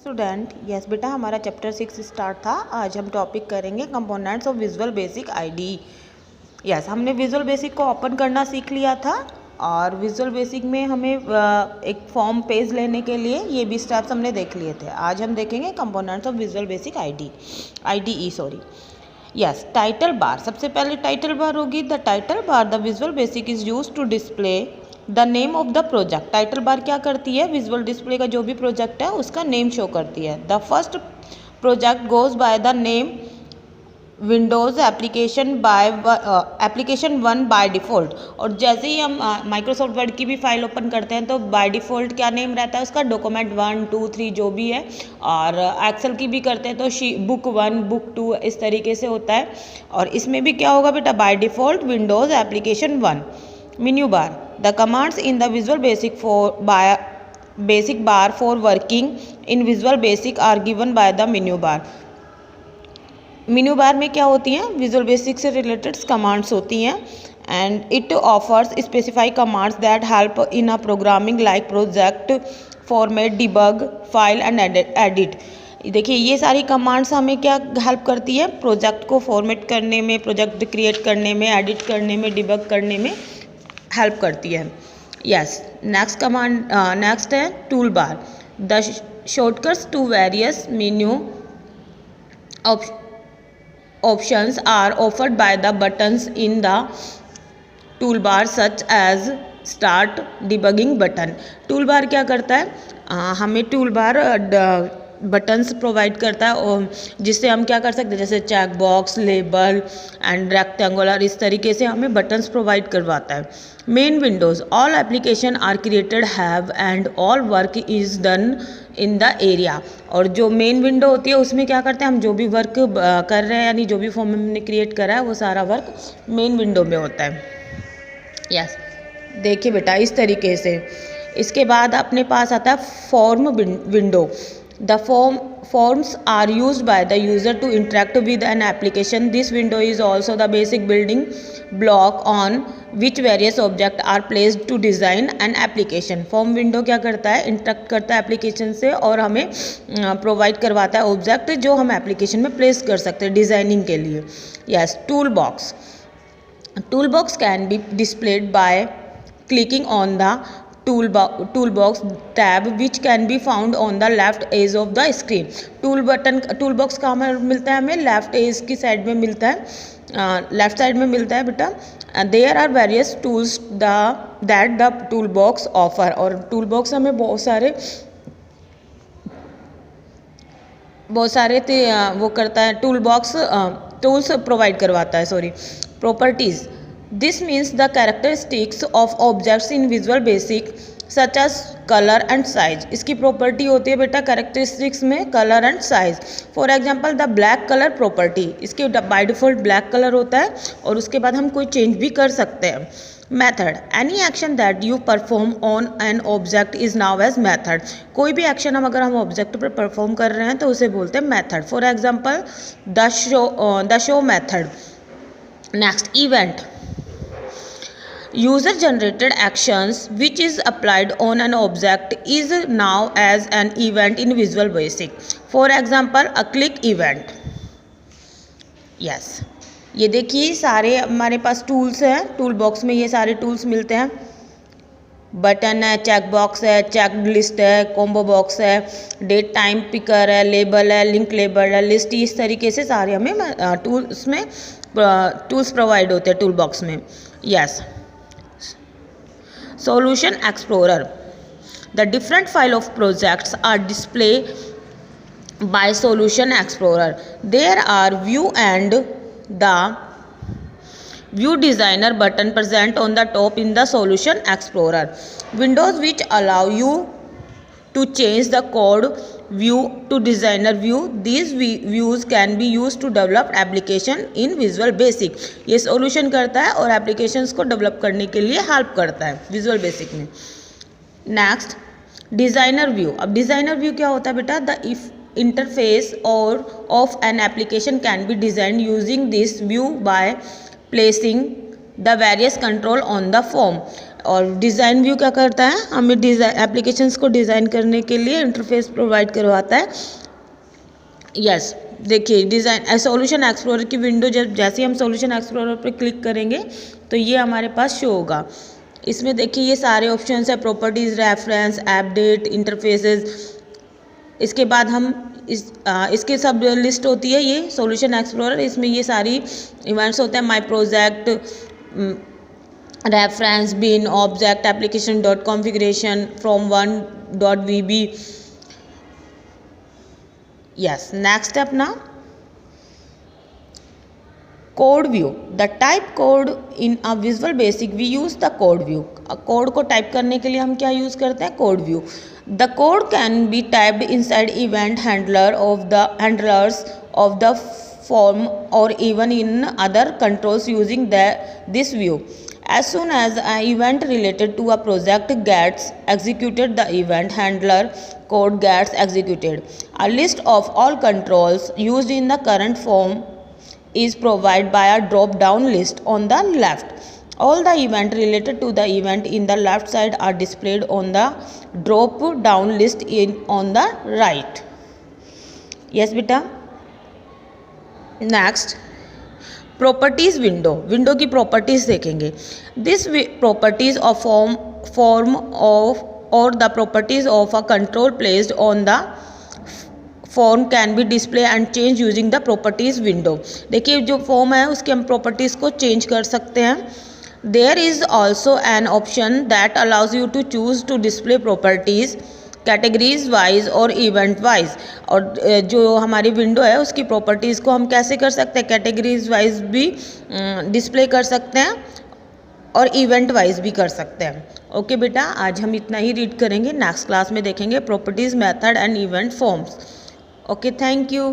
Student yes बेटा, हमारा chapter 6 start था। आज हम टॉपिक करेंगे components of Visual basic ID. Yes, हमने विजुअल बेसिक को ओपन करना सीख लिया था और विजुअल बेसिक में हमें एक फॉर्म पेज लेने के लिए ये भी स्टेप्स हमने देख लिए थे। आज हम देखेंगे components of Visual Basic IDE sorry. Yes, title bar. सबसे पहले टाइटल बार होगी। The title bar the Visual Basic is use to display the name of the project. Title bar क्या करती है? विजुअल डिस्प्ले का जो भी प्रोजेक्ट है उसका नेम शो करती है। The first project goes by the name Windows application 1 by default. और जैसे ही हम माइक्रोसॉफ्ट वर्ड की भी फाइल ओपन करते हैं तो बाय डिफ़ॉल्ट क्या नेम रहता है उसका? डॉक्यूमेंट 1, 2, 3 जो भी है। और एक्सेल की भी करते हैं तो बुक 1, बुक 2 इस तरीके से होता है। और इसमें भी क्या होगा बेटा? By default Windows application 1। Menu bar. The commands in the Visual Basic bar for working in Visual Basic are given by the menu bar. Menu bar में क्या होती हैं? विजुअल बेसिक से रिलेटेड कमांड्स होती हैं and it offers specify commands that help in a programming like project format, debug, file and edit. देखिए, ये सारी कमांड्स हमें क्या हेल्प करती है? प्रोजेक्ट को फॉर्मेट करने में, प्रोजेक्ट क्रिएट करने में, एडिट करने में, डिबग करने में हेल्प करती है। यस, नेक्स्ट है toolbar. The shortcuts to various menu options are offered by the buttons in the toolbar such as start debugging button। Tool bar क्या करता है? हमें टूल बार बटन्स प्रोवाइड करता है और जिससे हम क्या कर सकते हैं, जैसे check box, label and rectangular, इस तरीके से हमें बटन्स प्रोवाइड करवाता है। Main windows. All application are created have and all work is done in the area. और जो मेन विंडो होती है उसमें क्या करते हैं? हम जो भी वर्क कर रहे हैं, यानी जो भी फॉर्म हमने क्रिएट करा है वो सारा वर्क मेन विंडो में होता है। यस, देखिए बेटा, इस तरीके से। इसके बाद अपने पास आता है form window. The forms are used by the user to interact with an application. This window is also the basic building block on which various objects are placed to design an application. Form window क्या करता है? Interact करता है application से और हमें provide करवाता है ऑब्जेक्ट जो हम एप्लीकेशन में प्लेस कर सकते हैं डिज़ाइनिंग के लिए। Yes, tool box. Tool box can be displayed bye clicking on the toolbox tab which can be found on the left edge of the screen। Tool box कहाँ में मिलता है? हमें लेफ्ट एज की साइड में मिलता है, लेफ्ट साइड में मिलता है बेटा। There are various tools that the tool box offer. और टूल बॉक्स हमें बहुत सारे वो करता है, टूल्स प्रोवाइड करवाता है। Sorry, properties. This means the characteristics of objects in Visual Basic such as color and size। इसकी प्रॉपर्टी होती है बेटा कैरेक्टरिस्टिक्स में colour and size. For example the black colour property, इसके बाय डिफ़ॉल्ट ब्लैक कलर होता है और उसके बाद हम कोई चेंज भी कर सकते हैं। Method. Any action that you perform on an object is now as method. कोई भी एक्शन हम अगर हम ऑब्जेक्ट पर परफॉर्म कर रहे हैं तो उसे बोलते हैं method. For example the show method. Next, event. User generated actions which is applied on an object is now as an event in Visual Basic। For example, a click event। Yes, ये देखिए सारे हमारे पास tools हैं। Tool box में ये सारे tools मिलते हैं। बटन है, चेक बॉक्स है, चेक लिस्ट है, कॉम्बो बॉक्स है, डेट टाइम पिकर है, लेबल है, लिंक लेबल है, लिस्ट। इस तरीके से सारे हमें टूल्स प्रोवाइड होते हैं टूल बॉक्स में। Yes, Solution Explorer। The different file of projects are displayed by Solution Explorer। There are View and the View Designer button present on the top in the Solution Explorer। Windows which allow you to change the code view to designer view। These views can be used to develop application in Visual Basic। ये solution करता है और applications को develop करने के लिए help करता है Visual Basic में। Next, designer view। अब designer view क्या होता है बेटा? The interface of an application can be designed using this view by placing the various control on the form। और डिज़ाइन व्यू क्या करता है, हमें डिज़ाइन एप्लीकेशंस को डिज़ाइन करने के लिए इंटरफेस प्रोवाइड करवाता है। यस देखिए डिज़ाइन सॉल्यूशन एक्सप्लोरर की विंडो जब जैसे ही हम सॉल्यूशन एक्सप्लोरर पर क्लिक करेंगे तो ये हमारे पास शो होगा। इसमें देखिए ये सारे ऑप्शंस है, प्रॉपर्टीज़, रेफरेंस, अपडेट, इंटरफेसेस। इसके बाद हम इसके सब लिस्ट होती है ये सॉल्यूशन एक्सप्लोरर, इसमें ये सारी इवेंट्स होते हैं, my project, reference, bin, object, application dot configuration, from one dot VB. Yes next है अपना code view. The type code in a visual basic we use the code view. Code को type करने के लिए हम क्या यूज़ करते हैं, code view. The code can be typed inside event handlers of the form or even in other controls using this view. As soon as an event related to a project gets executed, the event handler code gets executed. A list of all controls used in the current form is provided by a drop down list on the left. All the events related to the event in the left side are displayed on the drop down list on the right. Yes beta. Next properties window की properties देखेंगे। This properties of form of और the properties of a control placed on the form can be display and change using the properties window. देखिए जो form है उसके हम properties को change कर सकते हैं। There is also an option that allows you to choose to display properties categories wise और इवेंट वाइज। और जो हमारी विंडो है उसकी प्रॉपर्टीज़ को हम कैसे कर सकते हैं, कैटेगरीज वाइज भी डिस्प्ले कर सकते हैं और इवेंट वाइज भी कर सकते हैं। ओके बेटा आज हम इतना ही रीड करेंगे, नेक्स्ट क्लास में देखेंगे properties, method and event forms. Okay thank you.